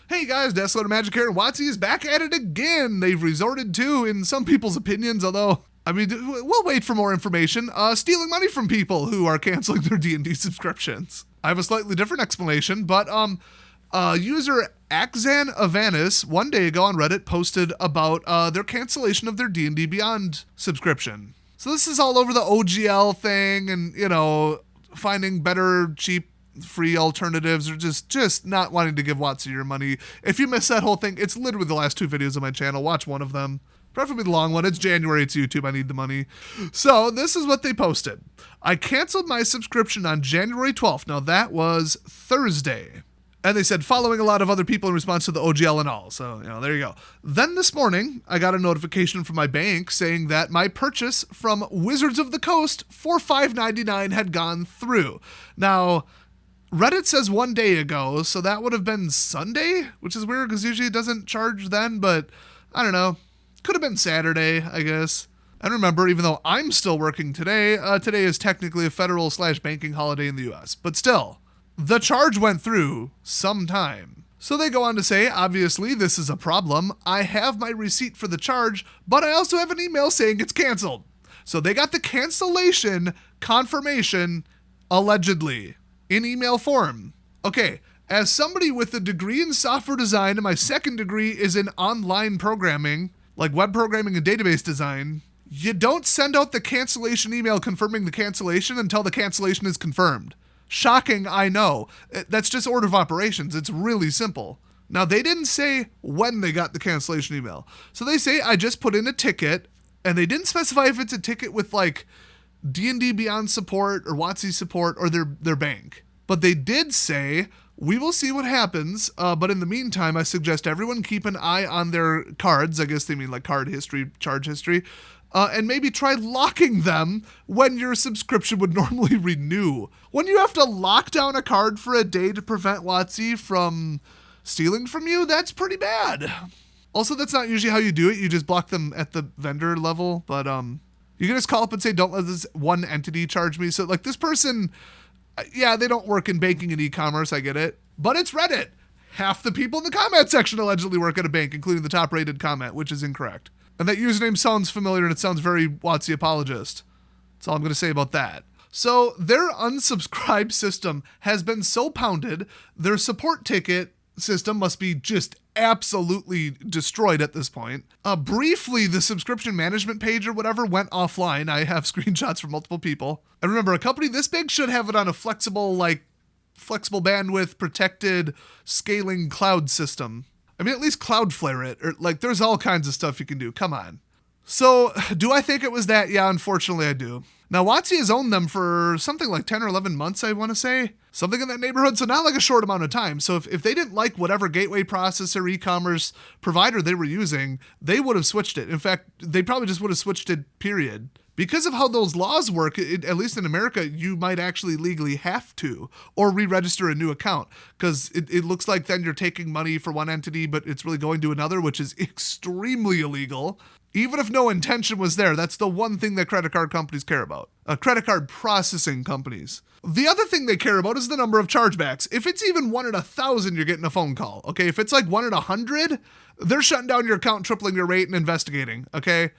Hey guys, Desolator Magic here, and WOTC is back at it again. They've resorted to, in some people's opinions, although, I mean, we'll wait for more information, stealing money from people who are canceling their DnD subscriptions. I have a slightly different explanation, but user Axan Avanis one day ago on Reddit posted about their cancellation of their D&D Beyond subscription. So this is all over the OGL thing and, you know, finding better, cheap, free alternatives or just not wanting to give WOTC your money. If you missed that whole thing, it's literally the last two videos on my channel. Watch one of them. Preferably the long one. It's January. It's YouTube. I need the money. So this is what they posted. I canceled my subscription on January 12th. Now that was Thursday. And they said, following a lot of other people in response to the OGL and all. So, you know, there you go. Then this morning, I got a notification from my bank saying that my purchase from Wizards of the Coast for $5.99 had gone through. Now, Reddit says one day ago, so that would have been Sunday, which is weird because usually it doesn't charge then, but I don't know. Could have been Saturday, I guess. And remember, even though I'm still working today, today is technically a federal/banking holiday in the US, but still, the charge went through sometime. So they go on to say, obviously, this is a problem. I have my receipt for the charge, but I also have an email saying it's canceled. So they got the cancellation confirmation, allegedly, in email form. Okay, as somebody with a degree in software design and my second degree is in online programming, like web programming and database design, you don't send out the cancellation email confirming the cancellation until the cancellation is confirmed. Shocking, I know. That's just order of operations. It's really simple. Now, they didn't say when they got the cancellation email. So they say, I just put in a ticket, and they didn't specify if it's a ticket with like D&D Beyond support or WOTC support or their bank. But they did say, we will see what happens, but in the meantime, I suggest everyone keep an eye on their cards. I guess they mean like card history, charge history, and maybe try locking them when your subscription would normally renew. When you have to lock down a card for a day to prevent WOTC from stealing from you, that's pretty bad. Also, that's not usually how you do it. You just block them at the vendor level, but you can just call up and say, don't let this one entity charge me. So like this person, yeah, they don't work in banking and e-commerce, I get it, but it's Reddit. Half the people in the comment section allegedly work at a bank, including the top rated comment, which is incorrect. And that username sounds familiar and it sounds very WOTC apologist. That's all I'm going to say about that. So their unsubscribe system has been so pounded, their support ticket system must be just absolutely destroyed at this point. Briefly, the subscription management page or whatever went offline. I have screenshots from multiple people. And remember, a company this big should have it on a flexible bandwidth, protected, scaling cloud system. I mean, at least Cloudflare it, or like there's all kinds of stuff you can do. Come on. So do I think it was that? Yeah, unfortunately I do. Now, WOTC has owned them for something like 10 or 11 months, I want to say. Something in that neighborhood, so not like a short amount of time. So if they didn't like whatever gateway processor, e-commerce provider they were using, they would have switched it. In fact, they probably just would have switched it, period. Because of how those laws work, at least in America, you might actually legally have to, or re-register a new account, because it looks like then you're taking money for one entity, but it's really going to another, which is extremely illegal. Even if no intention was there, that's the one thing that credit card companies care about. Credit card processing companies. The other thing they care about is the number of chargebacks. If it's even 1 in 1,000, you're getting a phone call, okay? If it's like 1 in 100, they're shutting down your account, tripling your rate, and investigating, okay?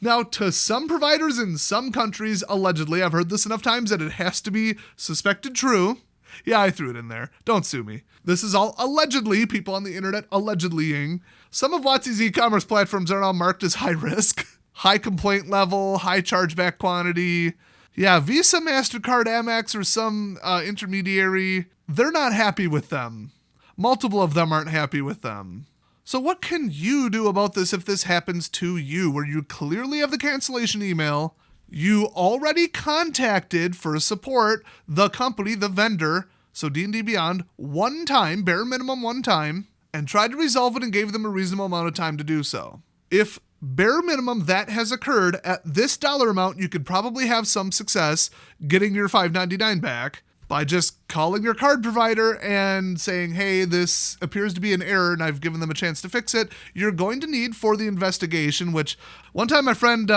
Now, to some providers in some countries, allegedly, I've heard this enough times that it has to be suspected true. Yeah, I threw it in there. Don't sue me. This is all allegedly, people on the internet allegedlying. Some of WOTC's e-commerce platforms are now marked as high risk, high complaint level, high chargeback quantity. Yeah, Visa, MasterCard, Amex, or some intermediary, they're not happy with them. Multiple of them aren't happy with them. So what can you do about this if this happens to you, where you clearly have the cancellation email, you already contacted for support the company, the vendor, so D&D Beyond, one time, bare minimum one time, and tried to resolve it and gave them a reasonable amount of time to do so. If bare minimum that has occurred at this dollar amount, you could probably have some success getting your $5.99 back by just calling your card provider and saying, hey, this appears to be an error and I've given them a chance to fix it. You're going to need for the investigation, which one time my friend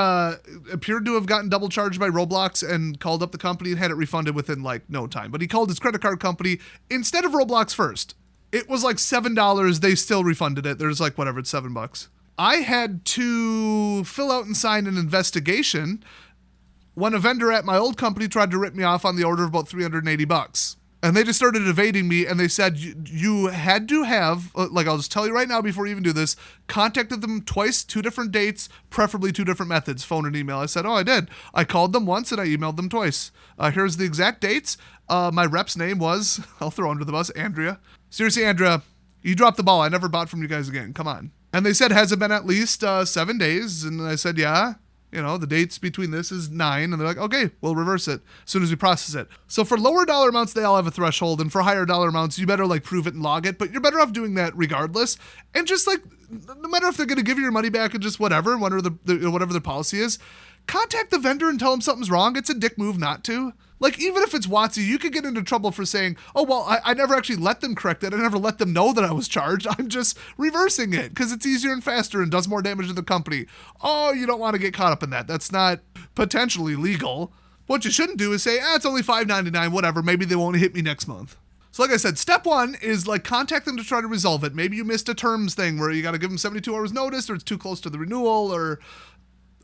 appeared to have gotten double charged by Roblox and called up the company and had it refunded within like no time. But he called his credit card company instead of Roblox first. It was like $7. They still refunded it. There's like, whatever, it's $7. I had to fill out and sign an investigation when a vendor at my old company tried to rip me off on the order of about $380. And they just started evading me, and they said, you had to have, like, I'll just tell you right now before you even do this, contacted them twice, 2 different dates, preferably 2 different methods, phone and email. I said, I did. I called them once, and I emailed them twice. Here's the exact dates. My rep's name was, I'll throw under the bus, Andrea. Seriously, Andrea, you dropped the ball. I never bought from you guys again. Come on. And they said, has it been at least 7 days? And I said, yeah. The dates between this is 9. And they're like, okay, we'll reverse it as soon as we process it. So for lower dollar amounts, they all have a threshold. And for higher dollar amounts, you better like prove it and log it. But you're better off doing that regardless. And just like, no matter if they're going to give you your money back and just whatever, whatever their policy is, contact the vendor and tell them something's wrong. It's a dick move not to. Like, even if it's WOTC, you could get into trouble for saying, oh, well, I never actually let them correct it. I never let them know that I was charged. I'm just reversing it because it's easier and faster and does more damage to the company. Oh, you don't want to get caught up in that. That's not potentially legal. What you shouldn't do is say, it's only $5.99, whatever. Maybe they won't hit me next month. So like I said, step 1 is like contact them to try to resolve it. Maybe you missed a terms thing where you got to give them 72 hours notice, or it's too close to the renewal, or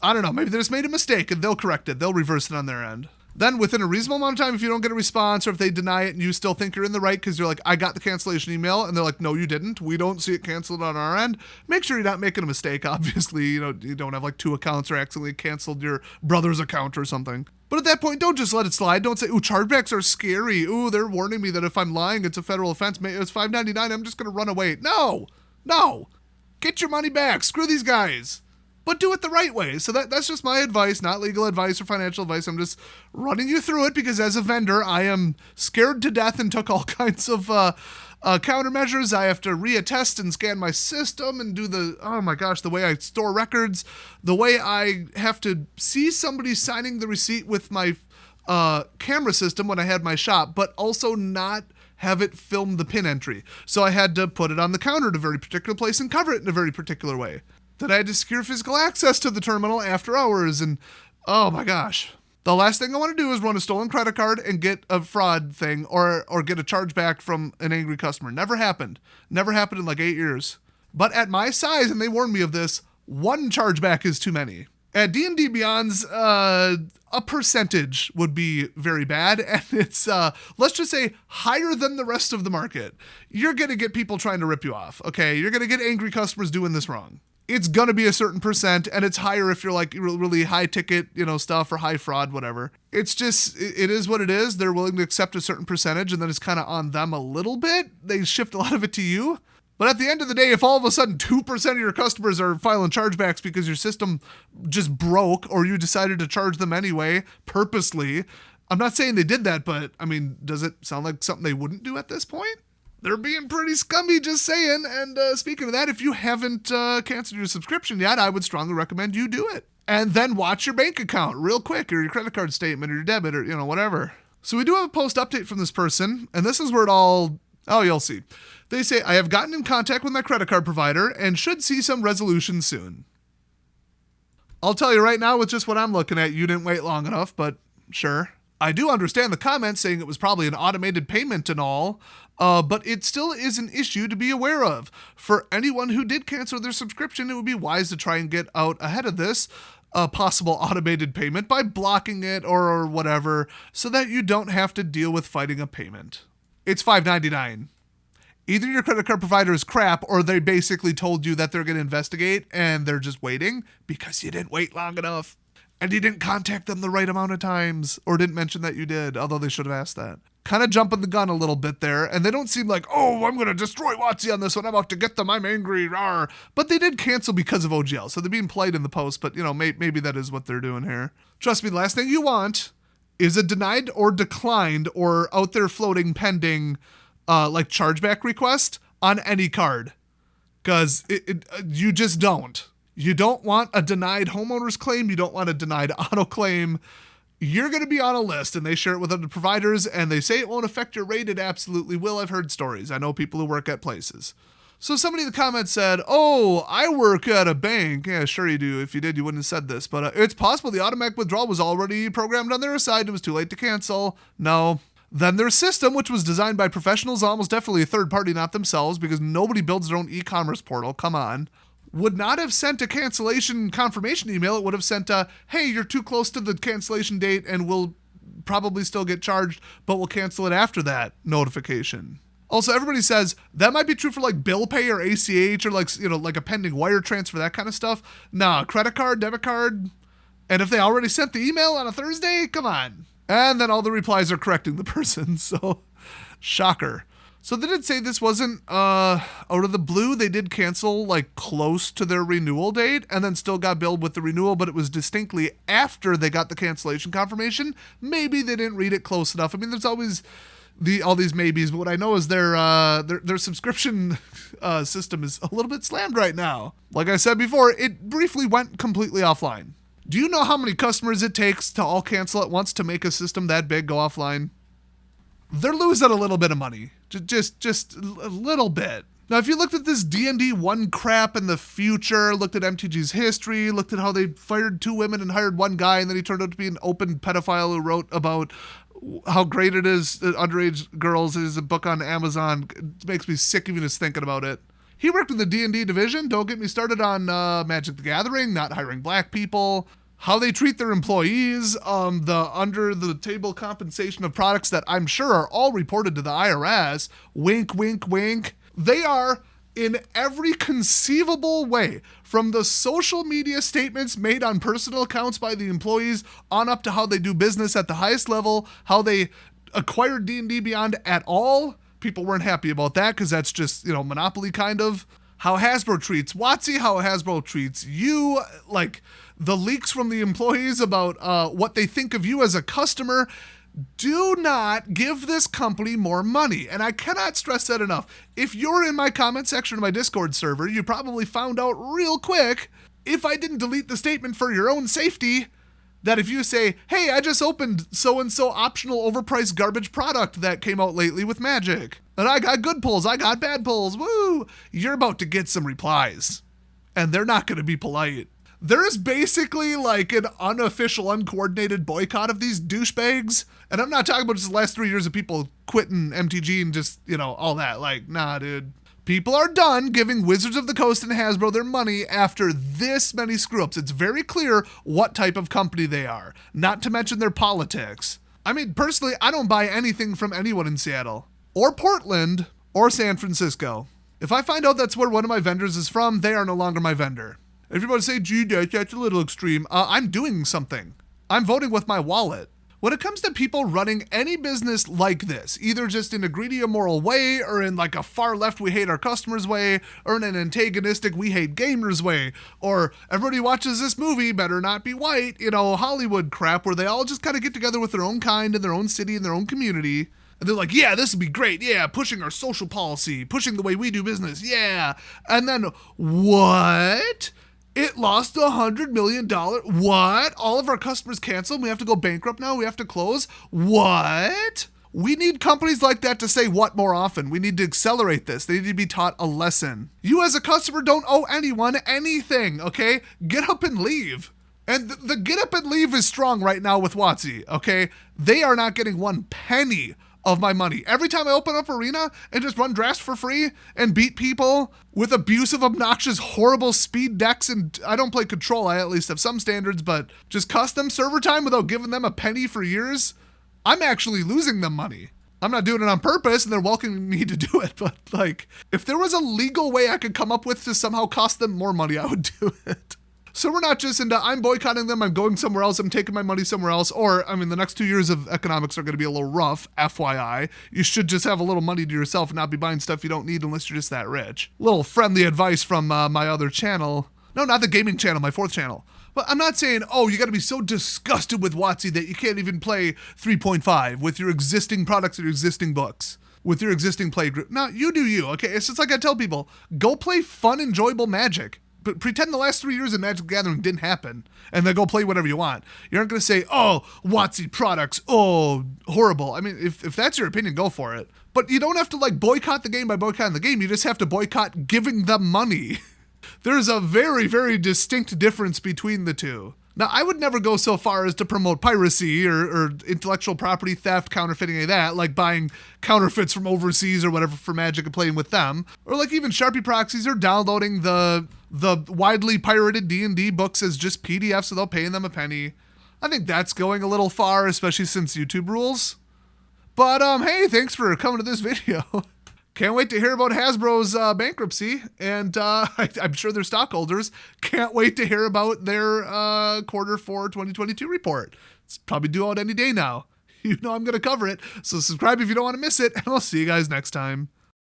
I don't know. Maybe they just made a mistake and they'll correct it. They'll reverse it on their end. Then within a reasonable amount of time, if you don't get a response or if they deny it and you still think you're in the right because you're like, I got the cancellation email, and they're like, no, you didn't. We don't see it canceled on our end. Make sure you're not making a mistake. Obviously, you don't have like 2 accounts or accidentally canceled your brother's account or something. But at that point, don't just let it slide. Don't say, ooh, chargebacks are scary. Ooh, they're warning me that if I'm lying, it's a federal offense. It's $5.99. I'm just going to run away. No. Get your money back. Screw these guys. But do it the right way. So that's just my advice, not legal advice or financial advice. I'm just running you through it because as a vendor, I am scared to death and took all kinds of countermeasures. I have to reattest and scan my system and do the way I store records, the way I have to see somebody signing the receipt with my camera system when I had my shop, but also not have it film the PIN entry. So I had to put it on the counter at a very particular place and cover it in a very particular way. That I had to secure physical access to the terminal after hours, and oh my gosh. The last thing I want to do is run a stolen credit card and get a fraud thing or get a chargeback from an angry customer. Never happened. Never happened in like 8 years. But at my size, and they warned me of this, 1 chargeback is too many. At DnD Beyond's, a percentage would be very bad, and it's, let's just say, higher than the rest of the market. You're going to get people trying to rip you off, okay? You're going to get angry customers doing this wrong. It's going to be a certain percent, and it's higher if you're like really high ticket, stuff or high fraud, whatever. It's just, it is what it is. They're willing to accept a certain percentage, and then it's kind of on them a little bit. They shift a lot of it to you. But at the end of the day, if all of a sudden 2% of your customers are filing chargebacks because your system just broke or you decided to charge them anyway, purposely, I'm not saying they did that, but I mean, does it sound like something they wouldn't do at this point? They're being pretty scummy, just saying. And speaking of that, if you haven't canceled your subscription yet, I would strongly recommend you do it. And then watch your bank account real quick, or your credit card statement, or your debit, or whatever. So we do have a post update from this person, and this is where it all, you'll see. They say, I have gotten in contact with my credit card provider and should see some resolution soon. I'll tell you right now, with just what I'm looking at, you didn't wait long enough, but sure. I do understand the comment saying it was probably an automated payment and all, but it still is an issue to be aware of. For anyone who did cancel their subscription, it would be wise to try and get out ahead of this possible automated payment by blocking it or whatever, so that you don't have to deal with fighting a payment. It's $5.99. Either your credit card provider is crap, or they basically told you that they're going to investigate and they're just waiting because you didn't wait long enough. And you didn't contact them the right amount of times, or didn't mention that you did, although they should have asked that. Kind of jumping the gun a little bit there, and they don't seem like, oh, I'm going to destroy WOTC on this one, I'm out to get them, I'm angry, rawr. But they did cancel because of OGL, so they're being polite in the post, but, maybe that is what they're doing here. Trust me, the last thing you want is a denied or declined or out there floating pending, like chargeback request on any card, because you just don't. You don't want a denied homeowner's claim. You don't want a denied auto claim. You're going to be on a list, and they share it with other providers, and they say it won't affect your rate. It absolutely will. I've heard stories. I know people who work at places. So somebody in the comments said, oh, I work at a bank. Yeah, sure you do. If you did, you wouldn't have said this. But it's possible the automatic withdrawal was already programmed on their side. It was too late to cancel. No, Then their system, which was designed by professionals, almost definitely a third party, not themselves, because nobody builds their own e-commerce portal. Come on. Would not have sent a cancellation confirmation email. It would have sent a, hey, you're too close to the cancellation date and we'll probably still get charged, but we'll cancel it after that notification. Also, everybody says that might be true for like bill pay or ACH or like a pending wire transfer, that kind of stuff. Nah, credit card, debit card. And if they already sent the email on a Thursday, come on. And then all the replies are correcting the person. So, shocker. So they did say this wasn't out of the blue. They did cancel like close to their renewal date and then still got billed with the renewal, but it was distinctly after they got the cancellation confirmation. Maybe they didn't read it close enough. I mean, there's always all these maybes, but what I know is their subscription system is a little bit slammed right now. Like I said before, it briefly went completely offline. Do you know how many customers it takes to all cancel at once to make a system that big go offline? They're losing a little bit of money. Just a little bit. Now, if you looked at this DnD 1 crap in the future, looked at MTG's history, looked at how they fired 2 women and hired 1 guy, and then he turned out to be an open pedophile who wrote about how great it is that underage girls is a book on Amazon. It makes me sick even just thinking about it. He worked in the D&D division. Don't get me started on Magic the Gathering, not hiring black people, how they treat their employees, the under-the-table compensation of products that I'm sure are all reported to the IRS. Wink, wink, wink. They are, in every conceivable way, from the social media statements made on personal accounts by the employees on up to how they do business at the highest level, how they acquired D&D Beyond at all. People weren't happy about that because that's just, monopoly kind of. How Hasbro treats WOTC, how Hasbro treats you, like the leaks from the employees about what they think of you as a customer. Do not give this company more money. And I cannot stress that enough. If you're in my comment section of my Discord server, you probably found out real quick, if I didn't delete the statement for your own safety, that if you say, hey, I just opened so-and-so optional overpriced garbage product that came out lately with Magic, and I got good pulls, I got bad pulls, woo, you're about to get some replies. And they're not going to be polite. There is basically like an unofficial, uncoordinated boycott of these douchebags. And I'm not talking about just the last 3 years of people quitting MTG and just, all that. Like, nah, dude. People are done giving Wizards of the Coast and Hasbro their money after this many screw-ups. It's very clear what type of company they are, not to mention their politics. I mean, personally, I don't buy anything from anyone in Seattle, or Portland, or San Francisco. If I find out that's where one of my vendors is from, they are no longer my vendor. Everybody say, gee, that's a little extreme. I'm doing something. I'm voting with my wallet. When it comes to people running any business like this, either just in a greedy, immoral way, or in like a far left, we hate our customers way, or in an antagonistic, we hate gamers way, or everybody watches this movie, better not be white, Hollywood crap, where they all just kind of get together with their own kind in their own city, in their own community. And they're like, yeah, this would be great. Yeah, pushing our social policy, pushing the way we do business. Yeah. And then what? It lost $100 million. What? All of our customers canceled? We have to go bankrupt now? We have to close? What? We need companies like that to say what more often. We need to accelerate this. They need to be taught a lesson. You as a customer don't owe anyone anything, okay? Get up and leave. And the get up and leave is strong right now with WOTC, okay? They are not getting 1 penny of my money. Every time I open up Arena and just run drafts for free and beat people with abusive, obnoxious, horrible speed decks, and I don't play Control, I at least have some standards, but just custom server time without giving them a penny for years, I'm actually losing them money. I'm not doing it on purpose and they're welcoming me to do it, but like, if there was a legal way I could come up with to somehow cost them more money, I would do it. So we're not just into, I'm boycotting them, I'm going somewhere else, I'm taking my money somewhere else, or, the next 2 years of economics are going to be a little rough, FYI. You should just have a little money to yourself and not be buying stuff you don't need unless you're just that rich. Little friendly advice from my other channel. No, not the gaming channel, my 4th channel. But I'm not saying, you got to be so disgusted with WOTC that you can't even play 3.5 with your existing products or your existing books, with your existing play group. No, you do you, okay? It's just like I tell people, go play fun, enjoyable Magic. But pretend the last 3 years of Magic the Gathering didn't happen, and then go play whatever you want. You aren't going to say, WOTC products, horrible. If that's your opinion, go for it. But you don't have to boycott the game by boycotting the game. You just have to boycott giving them money. There's a very, very distinct difference between the two. Now, I would never go so far as to promote piracy or intellectual property theft, counterfeiting, any of that, like buying counterfeits from overseas or whatever for Magic and playing with them, or like even Sharpie proxies or downloading the widely pirated D&D books as just PDFs without paying them a penny. I think that's going a little far, especially since YouTube rules. But hey, thanks for coming to this video. Can't wait to hear about Hasbro's bankruptcy, and I'm sure their stockholders can't wait to hear about their Q4 2022 report. It's probably due out any day now. You know I'm going to cover it, so subscribe if you don't want to miss it, and I'll see you guys next time.